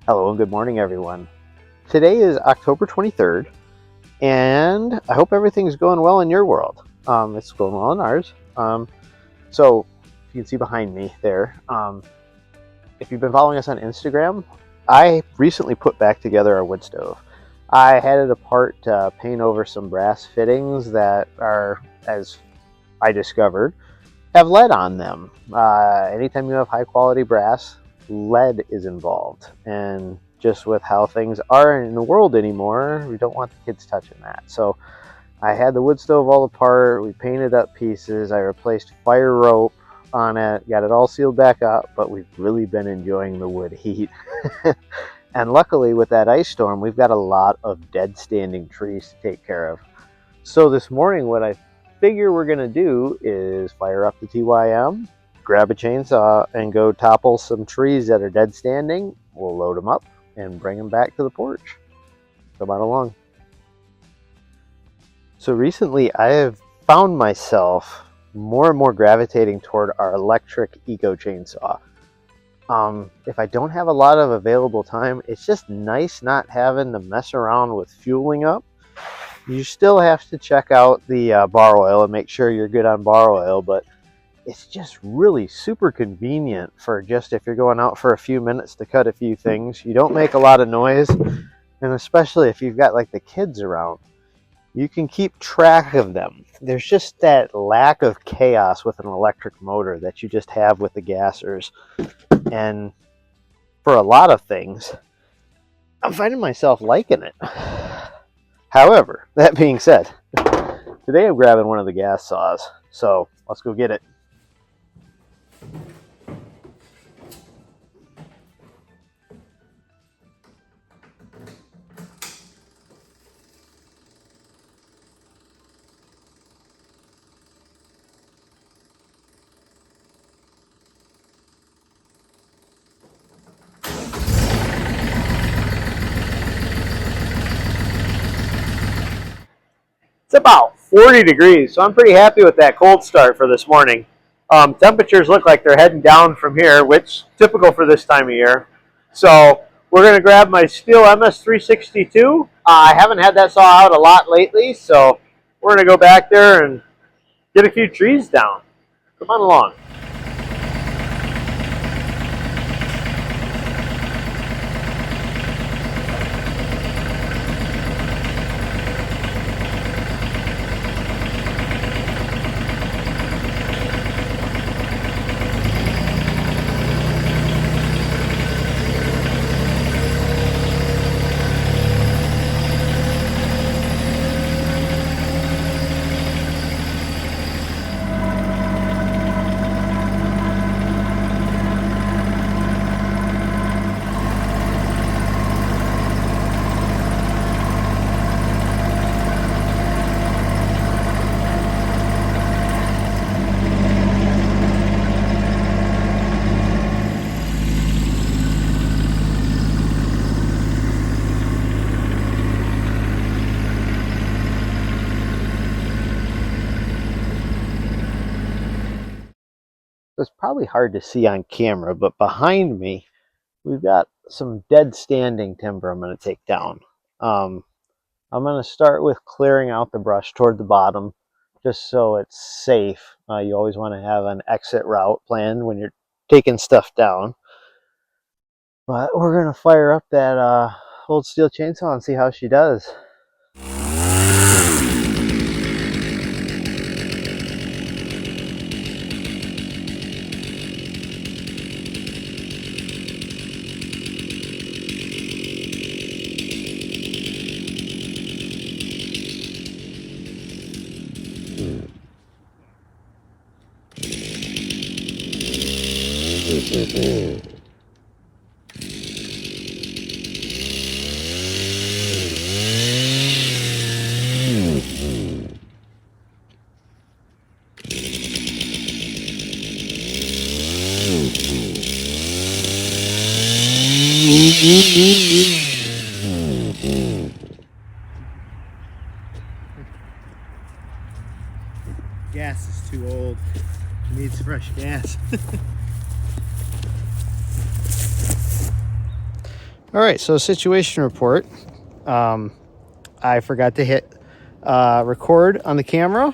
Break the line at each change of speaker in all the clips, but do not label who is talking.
Hello and good morning, everyone. Today is October 23rd, and I hope everything's going well in your world. It's going well in ours. So, you can see behind me there, if you've been following us on Instagram, I recently put back together our wood stove. I had it apart to paint over some brass fittings that are, as I discovered, have lead on them. Anytime you have high quality brass, lead is involved, and just with how things are in the world anymore, we don't want the kids touching that. So I had the wood stove all apart, we painted up pieces, I replaced fire rope on it, got it all sealed back up, but we've really been enjoying the wood heat. And luckily with that ice storm, we've got a lot of dead standing trees to take care of. So this morning what I figure we're gonna do is fire up the TYM, grab a chainsaw, and go topple some trees that are dead standing. We'll load them up and bring them back to the porch. Come on along. So recently I have found myself more and more gravitating toward our electric eco chainsaw. If I don't have a lot of available time, it's just nice not having to mess around with fueling up. You still have to check out the bar oil and make sure you're good on bar oil, but it's just really super convenient for just if you're going out for a few minutes to cut a few things. You don't make a lot of noise, and especially if you've got like the kids around, you can keep track of them. There's just that lack of chaos with an electric motor that you just have with the gassers. And for a lot of things, I'm finding myself liking it. However, that being said, today I'm grabbing one of the gas saws, so let's go get it. It's about 40 degrees, so I'm pretty happy with that cold start for this morning. Temperatures look like they're heading down from here, which is typical for this time of year. So we're going to grab my Stihl MS362. I haven't had that saw out a lot lately, so we're going to go back there and get a few trees down. Come on along. It's probably hard to see on camera, but behind me, we've got some dead standing timber I'm going to take down. I'm going to start with clearing out the brush toward the bottom, just so it's safe. You always want to have an exit route planned when you're taking stuff down. But we're going to fire up that old Stihl chainsaw and see how she does. Gas is too old. It needs fresh gas. All right, so situation report. I forgot to hit record on the camera.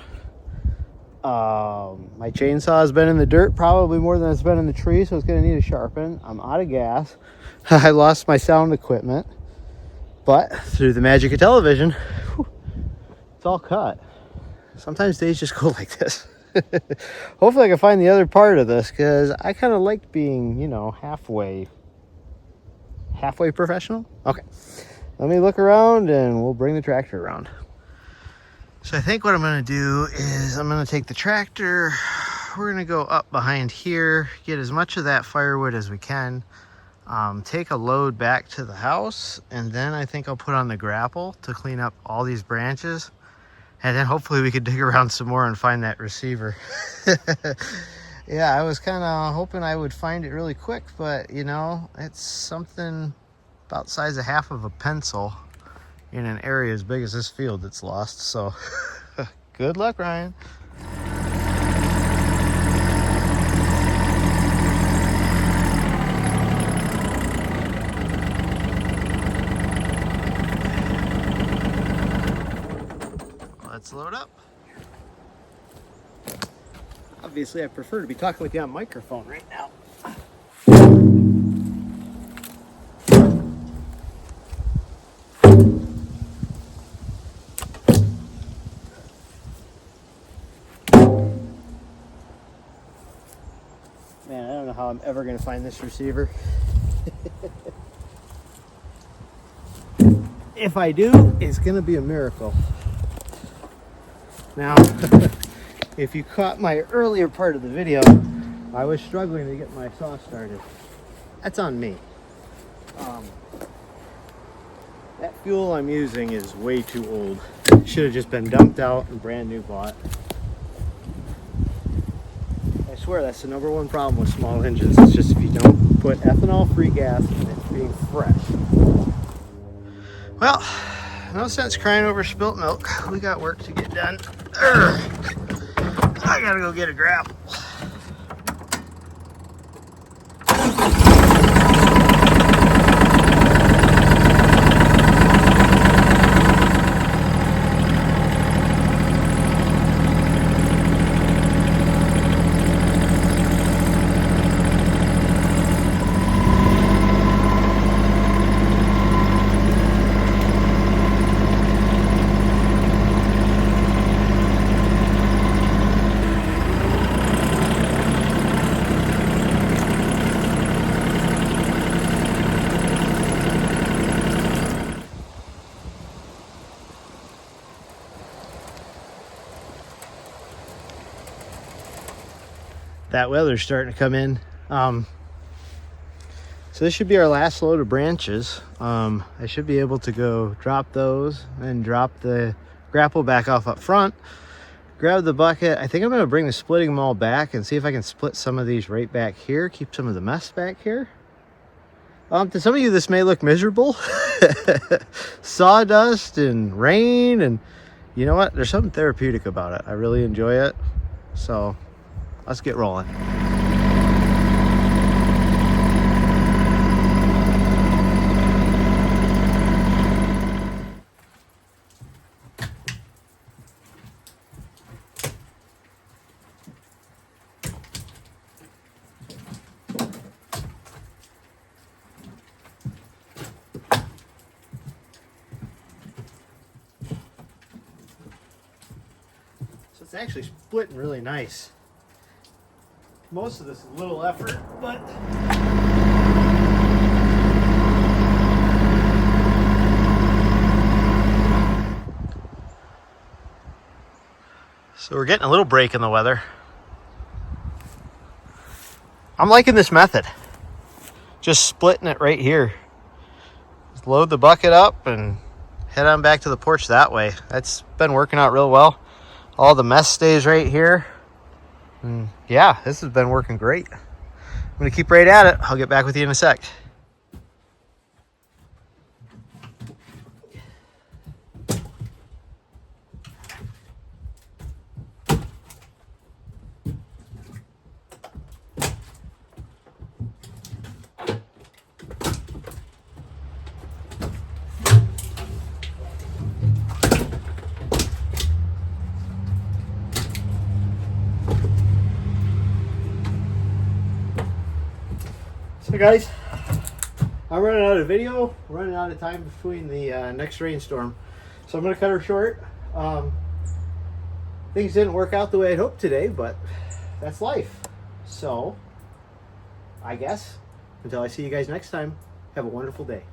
My chainsaw has been in the dirt probably more than it's been in the tree, so it's going to need a sharpen. I'm out of gas. I lost my sound equipment, but through the magic of television, whew, it's all cut. Sometimes days just go like this. Hopefully I can find the other part of this, because I kind of like being, you know, halfway professional. Okay, let me look around and we'll bring the tractor around. So I think what I'm going to do is I'm going to take the tractor, we're going to go up behind here, get as much of that firewood as we can, take a load back to the house, and then I think I'll put on the grapple to clean up all these branches, and then hopefully we could dig around some more and find that receiver. Yeah, I was kind of hoping I would find it really quick, but you know, it's something about the size of half of a pencil in an area as big as this field that's lost. So good luck, Ryan. Let's load up. Obviously, I prefer to be talking with you on microphone right now. Man, I don't know how I'm ever going to find this receiver. If I do, it's going to be a miracle. Now, if you caught my earlier part of the video, I was struggling to get my saw started. That's on me. That fuel I'm using is way too old. It should have just been dumped out and brand new bought. I swear that's the #1 problem with small engines. It's just if you don't put ethanol-free gas in it being fresh. Well, no sense crying over spilt milk. We got work to get done. I gotta go get a grapple. That weather's starting to come in. So this should be our last load of branches. I should be able to go drop those and drop the grapple back off up front. Grab the bucket. I think I'm going to bring the splitting maul back and see if I can split some of these right back here. Keep some of the mess back here. To some of you, this may look miserable. Sawdust and rain, and you know what? There's something therapeutic about it. I really enjoy it. So let's get rolling. So it's actually splitting really nice. Most of this is a little effort, but so we're getting a little break in the weather. I'm liking this method. Just splitting it right here. Just load the bucket up and head on back to the porch that way. That's been working out real well. All the mess stays right here. And yeah, this has been working great. I'm going to keep right at it. I'll get back with you in a sec. Hey guys, I'm running out of video, running out of time between the next rainstorm, so I'm going to cut her short. Things didn't work out the way I'd hoped today, but that's life. So, I guess, until I see you guys next time, have a wonderful day.